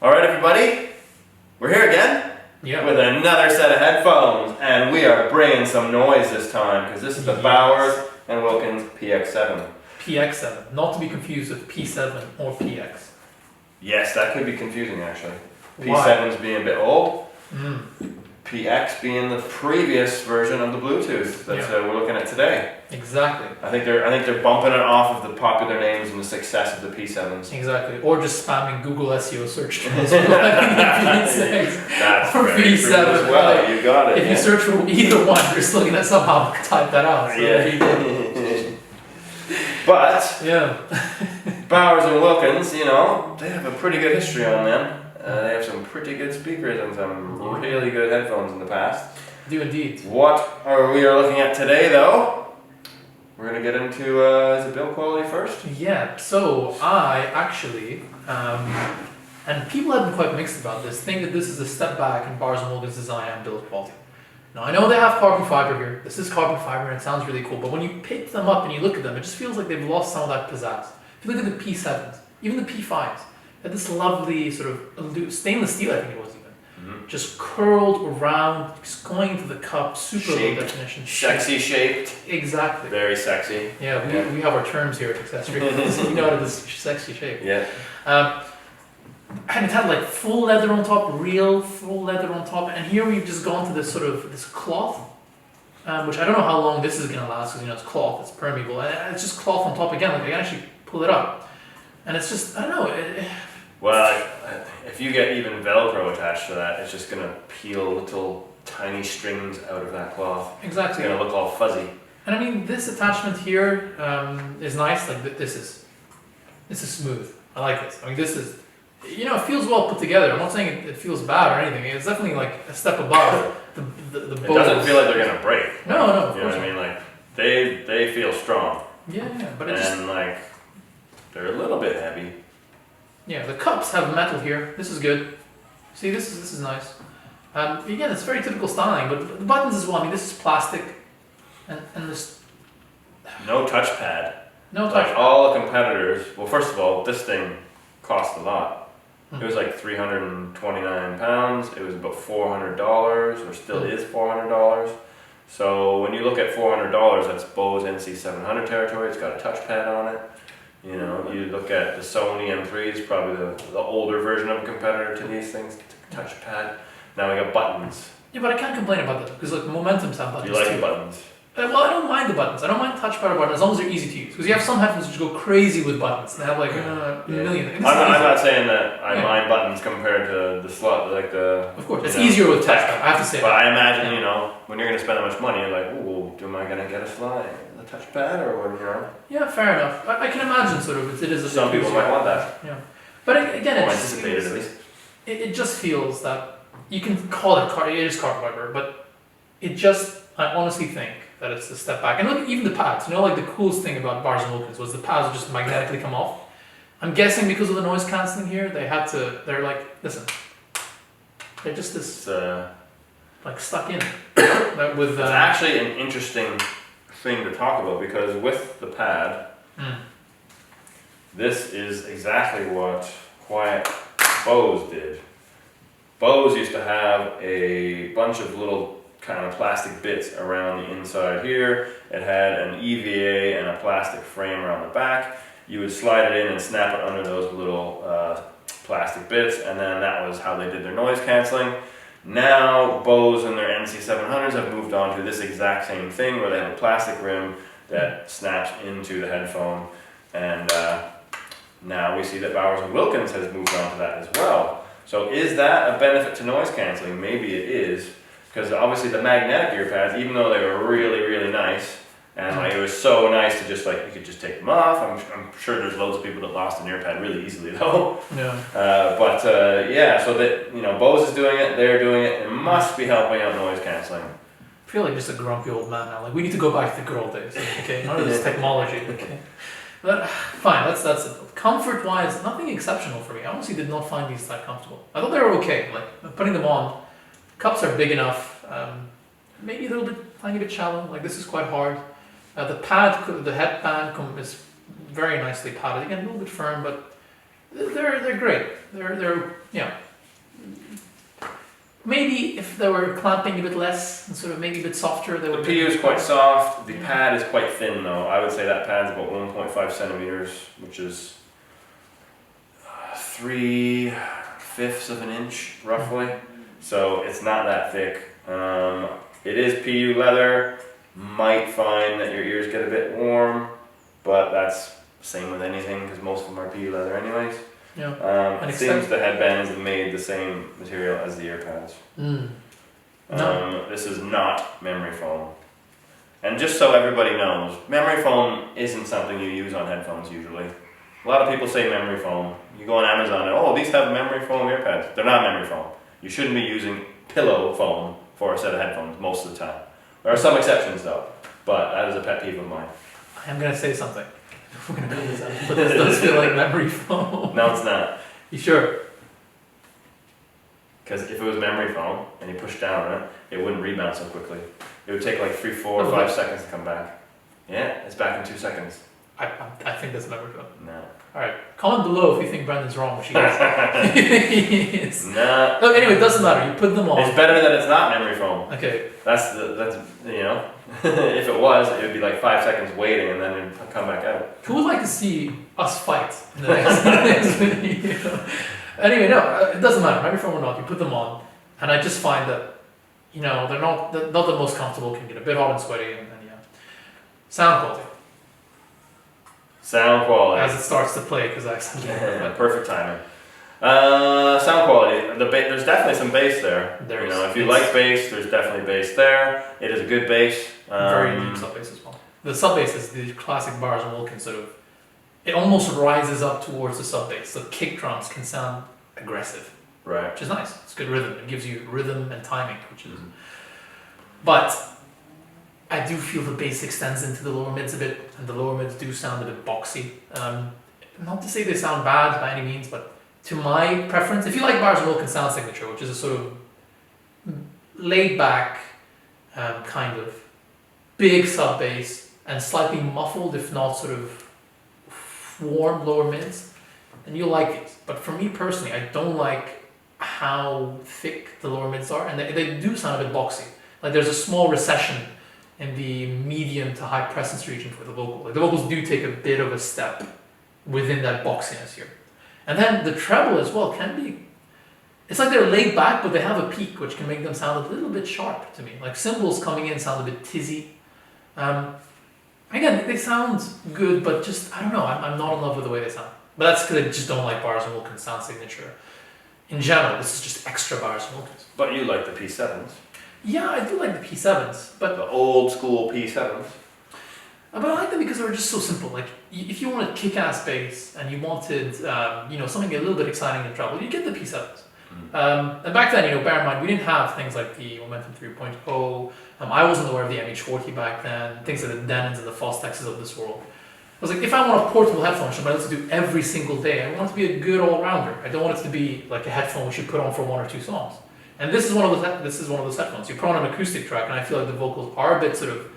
Alright everybody, we're here again with another set of headphones, and we are bringing some noise this time because this is the Bowers and Wilkins PX7. PX7, not to be confused with P7 or PX. Yes, that could be confusing actually. Why? P7's being a bit old, PX being the previous version of the Bluetooth that we're looking at today. Exactly. I think they're bumping it off of the popular names and the success of the P7s. Exactly, or just spamming Google SEO search terms. That's or very P7 true as well. You got it. If you search for either one, you're still gonna somehow type that out. So there you go. But Bowers and Wilkins, you know, they have a pretty good history on them. They have some pretty good speakers and some really good headphones in the past. Do indeed. What we are looking at today, though, we're going to get into, is it build quality first? Yeah, so I actually, and people have been quite mixed about this, think that this is a step back in Bowers and Wilkins design and build quality. Now I know they have carbon fiber here, this is carbon fiber and it sounds really cool, but when you pick them up and you look at them, it just feels like they've lost some of that pizzazz. If you look at the P7s, even the P5s, they had this lovely sort of stainless steel, I think it was even, just curled around, just going into the cup, super low definition. Sexy shaped. Exactly. Very sexy. Yeah, we have our terms here at Accessory. So you know how to this sexy shape. Yeah. And it had like full leather on top, real full leather on top, and here we've just gone to this sort of this cloth, which I don't know how long this is gonna last because you know it's cloth, it's permeable, and it's just cloth on top again. Like I can actually pull it up, and it's just I don't know. Well, if you get even Velcro attached to that, it's just gonna peel little tiny strings out of that cloth. Exactly. It's gonna look all fuzzy. And I mean, this attachment here is nice. Like this is smooth. I like this. I mean, this is. You know, it feels well put together. I'm not saying it feels bad or anything. It's definitely like a step above the It doesn't feel like they're gonna break. No, of you know what I mean? Like they feel strong. Yeah, but like they're a little bit heavy. Yeah, the cups have metal here. This is good. See, this is nice. Again, it's very typical styling, but the buttons as well. I mean, this is plastic, and this. No touchpad. No touchpad. Like all the competitors. Well, first of all, this thing cost a lot. It was like 329 pounds. It was about $400, or still is $400. So when you look at $400, that's Bose NC700 territory. It's got a touchpad on it. You know, you look at the Sony M3s, probably the older version of a competitor to these things. Touchpad. Now we got buttons. Yeah, but I can't complain about that because like Momentum's have buttons. You like too. the buttons? Well, I don't mind the buttons. I don't mind touchpad or button as long as they're easy to use. Because you have some headphones which go crazy with buttons. They have like a million. I'm not saying that I mind buttons compared to the slot, like the. Of course, it's easier with touchpad. I have to say. But I imagine, you know, when you're going to spend that much money, you're like, ooh, am I going to get a touchpad or what? You know? Yeah, fair enough. I can imagine sort of it is. Some people might want that. Yeah, but again, it just feels that you can call it is carbon fiber, but it just I honestly think that it's a step back. And look, even the pads, you know, like the coolest thing about Bowers and Wilkins was the pads would just magnetically come off. I'm guessing because of the noise cancelling here, they're like, listen, they're just this, like stuck in. It's actually an interesting thing to talk about because with the pad, this is exactly what Quiet Bose did. Bose used to have a bunch of little kind of plastic bits around the inside here. It had an EVA and a plastic frame around the back. You would slide it in and snap it under those little plastic bits, and then that was how they did their noise cancelling. Now Bose and their NC700s have moved on to this exact same thing where they have a plastic rim that snaps into the headphone, and now we see that Bowers and Wilkins has moved on to that as well. So is that a benefit to noise cancelling? Maybe it is. Because obviously the magnetic ear pads, even though they were really, really nice, and like it was so nice to just like, you could just take them off. I'm sure there's loads of people that lost an ear pad really easily though. Yeah. Yeah, so that, you know, Bose is doing it, they're doing it, it must be helping out noise cancelling. I feel like just a grumpy old man now. Like we need to go back to the good old days. Okay, none of this technology. Okay. But fine, that's it. Comfort-wise, nothing exceptional for me. I honestly did not find these that comfortable. I thought they were okay. Like putting them on, cups are big enough. Maybe a little bit, tiny bit shallow. Like this is quite hard. The headband is very nicely padded. Again, a little bit firm, but They're great. They're maybe if they were clamping a bit less and sort of maybe a bit softer, they The would. PU is quite soft. The pad is quite thin though. I would say that pad's about 1.5 centimeters, which is 3/5 of an inch roughly. So it's not that thick. It is PU leather. Might find that your ears get a bit warm, but that's the same with anything because most of them are PU leather anyways. Yeah. It seems the headbands are made the same material as the ear pads. No. This is not memory foam. And just so everybody knows, memory foam isn't something you use on headphones usually. A lot of people say memory foam. You go on Amazon and, oh, these have memory foam ear pads. They're not memory foam. You shouldn't be using pillow foam for a set of headphones most of the time. There are some exceptions though, but that is a pet peeve of mine. I am gonna say something. We're gonna cut this out, but this does feel like memory foam. No, it's not. You sure? Because if it was memory foam and you push down on it, it wouldn't rebound so quickly. It would take like 3, 4, 5 seconds to come back. Yeah, it's back in 2 seconds. I think that's memory foam. No. Alright, comment below if you think Brendan's wrong, which he is. No. Look, anyway, it doesn't matter. You put them on. It's better that it's not memory foam. Okay. That's you know, if it was, it would be like 5 seconds waiting and then it'd come back out. Who would like to see us fight in the next video? Anyway, no, it doesn't matter. Memory foam or not, you put them on, and I just find that, you know, they're not the most comfortable. Can get a bit hot and sweaty, and yeah. Sound quality. Sound quality. As it starts to play, because I accidentally. Perfect timing. Sound quality. There's definitely some bass there. You know, if you like bass, there's definitely bass there. It is a good bass. Very deep sub bass as well. The sub bass is the classic Bowers and Wilkins sort of. It almost rises up towards the sub bass. The kick drums can sound aggressive, right? Which is nice. It's good rhythm. It gives you rhythm and timing, which is. But I do feel the bass extends into the lower mids a bit, and the lower mids do sound a bit boxy. Not to say they sound bad by any means, but to my preference, if you like Bowers and Wilkins sound signature, which is a sort of laid back, kind of big sub bass and slightly muffled, if not sort of warm lower mids, then you'll like it. But for me personally, I don't like how thick the lower mids are, and they do sound a bit boxy. Like there's a small recession in the medium to high presence region for the vocal. Like the vocals do take a bit of a step within that boxiness here. And then the treble as well can be, it's like they're laid back, but they have a peak, which can make them sound a little bit sharp to me. Like cymbals coming in sound a bit tizzy. Again, they sound good, but just, I don't know, I'm not in love with the way they sound. But that's because I just don't like Bowers and Wilkins sound signature. In general, this is just extra Bowers and Wilkins. But you like the P7s. Yeah, I do like the P7s, but the old school P7s. But I like them because they were just so simple. Like, if you wanted kick-ass bass and you wanted, you know, something a little bit exciting in treble, you get the P7s. And back then, you know, bear in mind, we didn't have things like the Momentum 3.0. I wasn't aware of the MH40 back then. Things like the Denons and the Fostexes of this world. I was like, if I want a portable headphone, which I'm able to do every single day, I want it to be a good all-rounder. I don't want it to be like a headphone which you put on for 1 or 2 songs. And this is one of those headphones. You put on an acoustic track, and I feel like the vocals are a bit sort of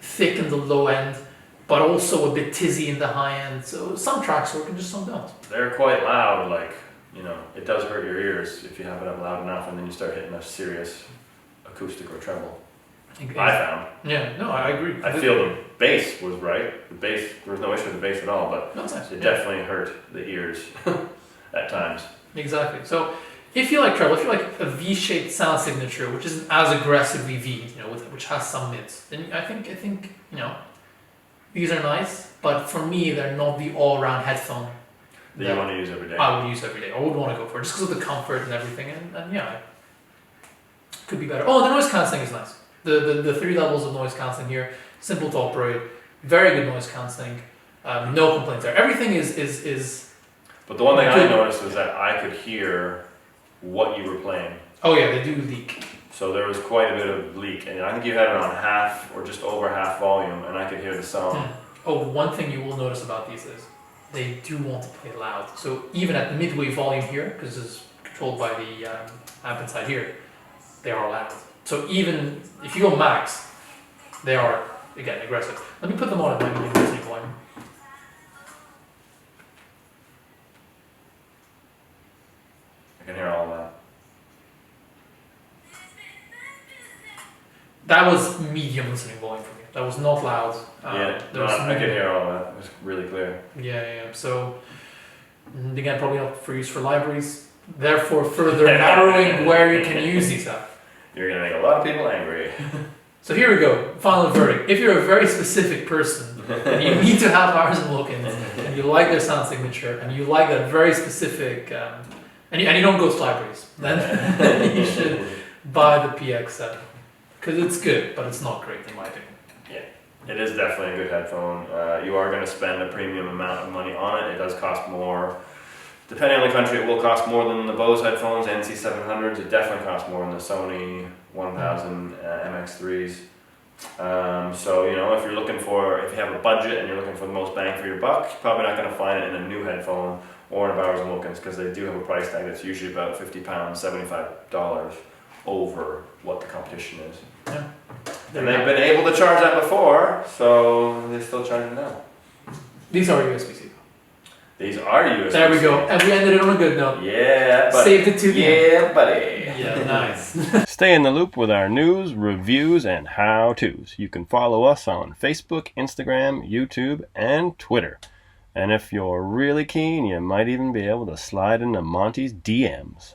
thick in the low end, but also a bit tizzy in the high end. So some tracks work and just some don't. They're quite loud, like, you know, it does hurt your ears if you have it up loud enough and then you start hitting a serious acoustic or treble. I found. Yeah, no, I agree. I feel the bass was right. The bass, there was no issue with the bass at all, but no, nice. It definitely hurt the ears at times. Exactly. So if you like treble, if you like a V-shaped sound signature, which isn't as aggressively V, you know, which has some mids, then I think you know, these are nice. But for me, they're not the all-round headphone that you want to use every day. I would use every day. I would want to go for it just because of the comfort and everything. And yeah, could be better. Oh, the noise cancelling is nice. The 3 levels of noise cancelling here, simple to operate, very good noise cancelling, no complaints there. Everything is. But the one thing I noticed was that I could hear what you were playing. Oh yeah, they do leak. So there was quite a bit of leak, and I think you had it on half or just over half volume, and I could hear the song. Oh, one thing you will notice about these is they do want to play loud. So even at the midway volume here, because this is controlled by the amp inside here, they are loud. So even if you go max, they are, again, aggressive. Let me put them on at my medium listening volume. That was medium listening volume for me. That was not loud. I can hear all that. It was really clear. Yeah. So, again, probably not for use for libraries. Therefore, further narrowing where you can use these apps. You're going to make a lot of people angry. So here we go, final verdict. If you're a very specific person and you need to have Bowers and Wilkins and you like their sound signature and you like that very specific, and you don't go to libraries, then you should buy the PX7 because it's good, but it's not great in my opinion. Yeah, it is definitely a good headphone. You are going to spend a premium amount of money on it. It does cost more. Depending on the country, it will cost more than the Bose headphones, NC700s. It definitely costs more than the Sony 1000 MX3s. So, you know, if you have a budget and you're looking for the most bang for your buck, you're probably not going to find it in a new headphone or in a Bowers and Wilkins because they do have a price tag that's usually about £50, $75 over what the competition is. Yeah. And they've been able to charge that before, so they're still charging now. These are USB-C. These are USB-C. There we go, and we ended it on a good note. Yeah, buddy. Saved it to the end. Yeah, buddy. Yeah, nice. Stay in the loop with our news, reviews, and how-tos. You can follow us on Facebook, Instagram, YouTube, and Twitter. And if you're really keen, you might even be able to slide into Monty's DMs.